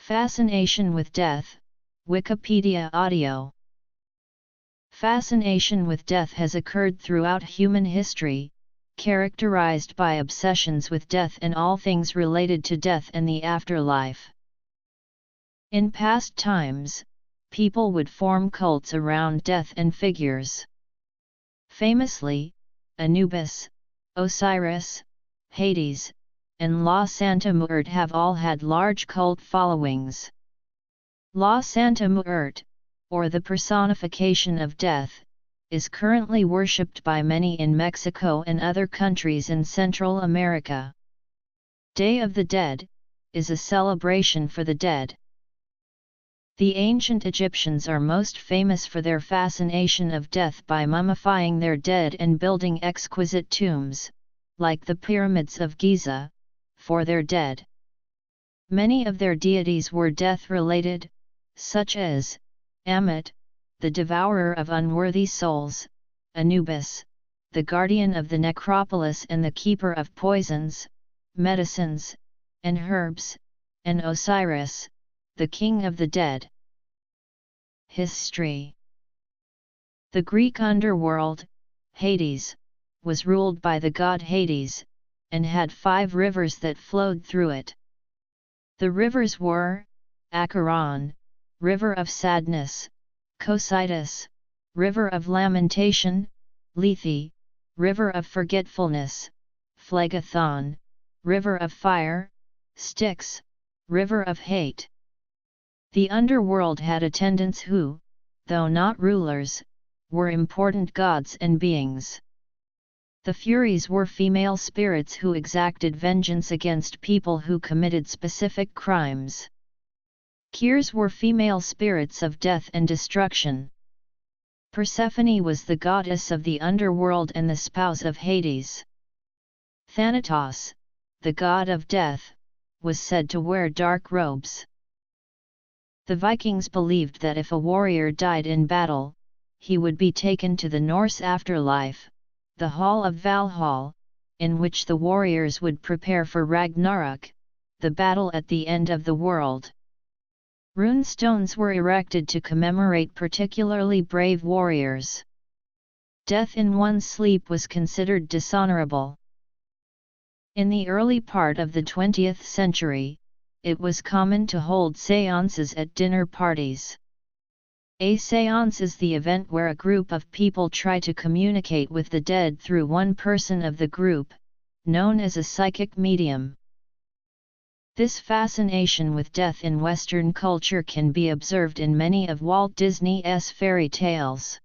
Fascination with death, Wikipedia audio. Fascination with death has occurred throughout human history, characterized by obsessions with death and all things related to death and the afterlife. In past times, people would form cults around death and figures. Famously, Anubis, Osiris, Hades, and La Santa Muerte have all had large cult followings. La Santa Muerte, or the personification of death, is currently worshipped by many in Mexico and other countries in Central America. Day of the Dead is a celebration for the dead. The ancient Egyptians are most famous for their fascination of death by mummifying their dead and building exquisite tombs, like the pyramids of Giza, for their dead. Many of their deities were death-related, such as Ammit, the devourer of unworthy souls, Anubis, the guardian of the necropolis and the keeper of poisons, medicines, and herbs, and Osiris, the king of the dead. History. The Greek underworld, Hades, was ruled by the god Hades, and had 5 rivers that flowed through it. The rivers were Acheron, river of sadness, Cocytus, river of lamentation, Lethe, river of forgetfulness, Phlegethon, river of fire, Styx, river of hate. The underworld had attendants who, though not rulers, were important gods and beings. The Furies were female spirits who exacted vengeance against people who committed specific crimes. Keres were female spirits of death and destruction. Persephone was the goddess of the underworld and the spouse of Hades. Thanatos, the god of death, was said to wear dark robes. The Vikings believed that if a warrior died in battle, he would be taken to the Norse afterlife, the Hall of Valhall, in which the warriors would prepare for Ragnarok, the battle at the end of the world. Rune stones were erected to commemorate particularly brave warriors. Death in one's sleep was considered dishonorable. In the early part of the 20th century, it was common to hold séances at dinner parties. A séance is the event where a group of people try to communicate with the dead through one person of the group, known as a psychic medium. This fascination with death in Western culture can be observed in many of Walt Disney's fairy tales.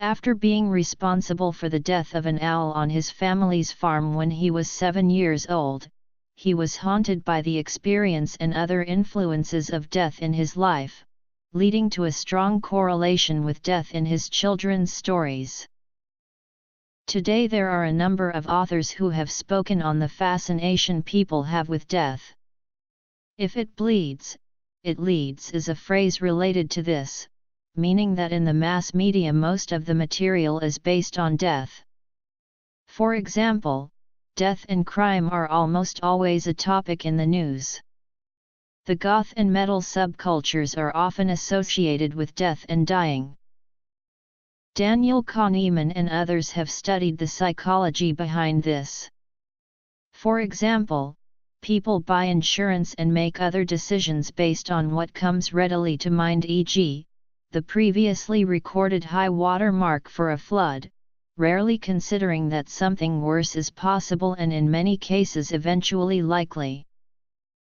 After being responsible for the death of an owl on his family's farm when he was 7 years old, he was haunted by the experience and other influences of death in his life, leading to a strong correlation with death in his children's stories. Today there are a number of authors who have spoken on the fascination people have with death. If it bleeds, it leads is a phrase related to this, meaning that in the mass media most of the material is based on death. For example, death and crime are almost always a topic in the news. The goth and metal subcultures are often associated with death and dying. Daniel Kahneman and others have studied the psychology behind this. For example, people buy insurance and make other decisions based on what comes readily to mind, e.g., the previously recorded high water mark for a flood, rarely considering that something worse is possible and in many cases eventually likely.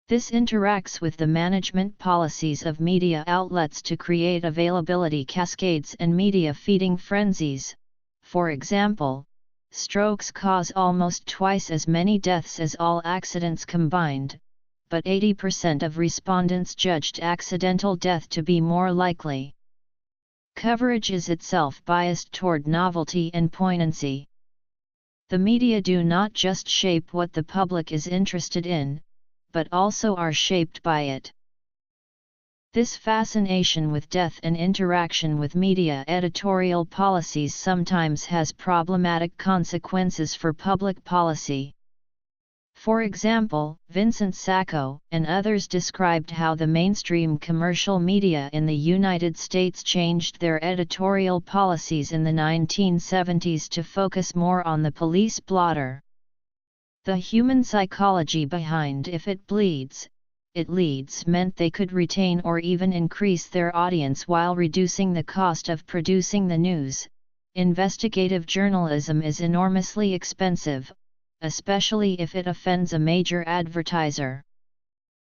This interacts with the management policies of media outlets to create availability cascades and media feeding frenzies. For example, strokes cause almost twice as many deaths as all accidents combined, but 80% of respondents judged accidental death to be more likely. Coverage is itself biased toward novelty and poignancy. The media do not just shape what the public is interested in, but also are shaped by it. This fascination with death and interaction with media editorial policies sometimes has problematic consequences for public policy. For example, Vincent Sacco and others described how the mainstream commercial media in the United States changed their editorial policies in the 1970s to focus more on the police blotter. The human psychology behind "if it bleeds, it leads" meant they could retain or even increase their audience while reducing the cost of producing the news. Investigative journalism is enormously expensive, especially if it offends a major advertiser.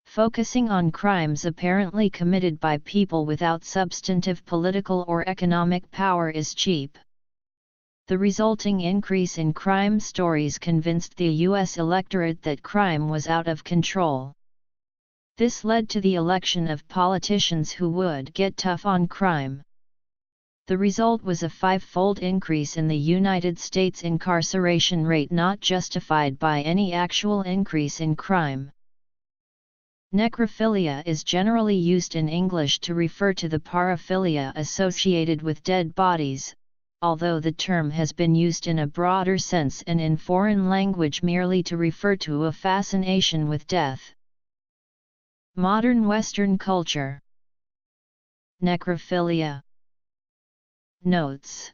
Focusing on crimes apparently committed by people without substantive political or economic power is cheap. The resulting increase in crime stories convinced the U.S. electorate that crime was out of control. This led to the election of politicians who would get tough on crime. The result was a five-fold increase in the United States incarceration rate, not justified by any actual increase in crime. Necrophilia is generally used in English to refer to the paraphilia associated with dead bodies, although the term has been used in a broader sense and in foreign language merely to refer to a fascination with death. Modern Western culture. Necrophilia. Notes.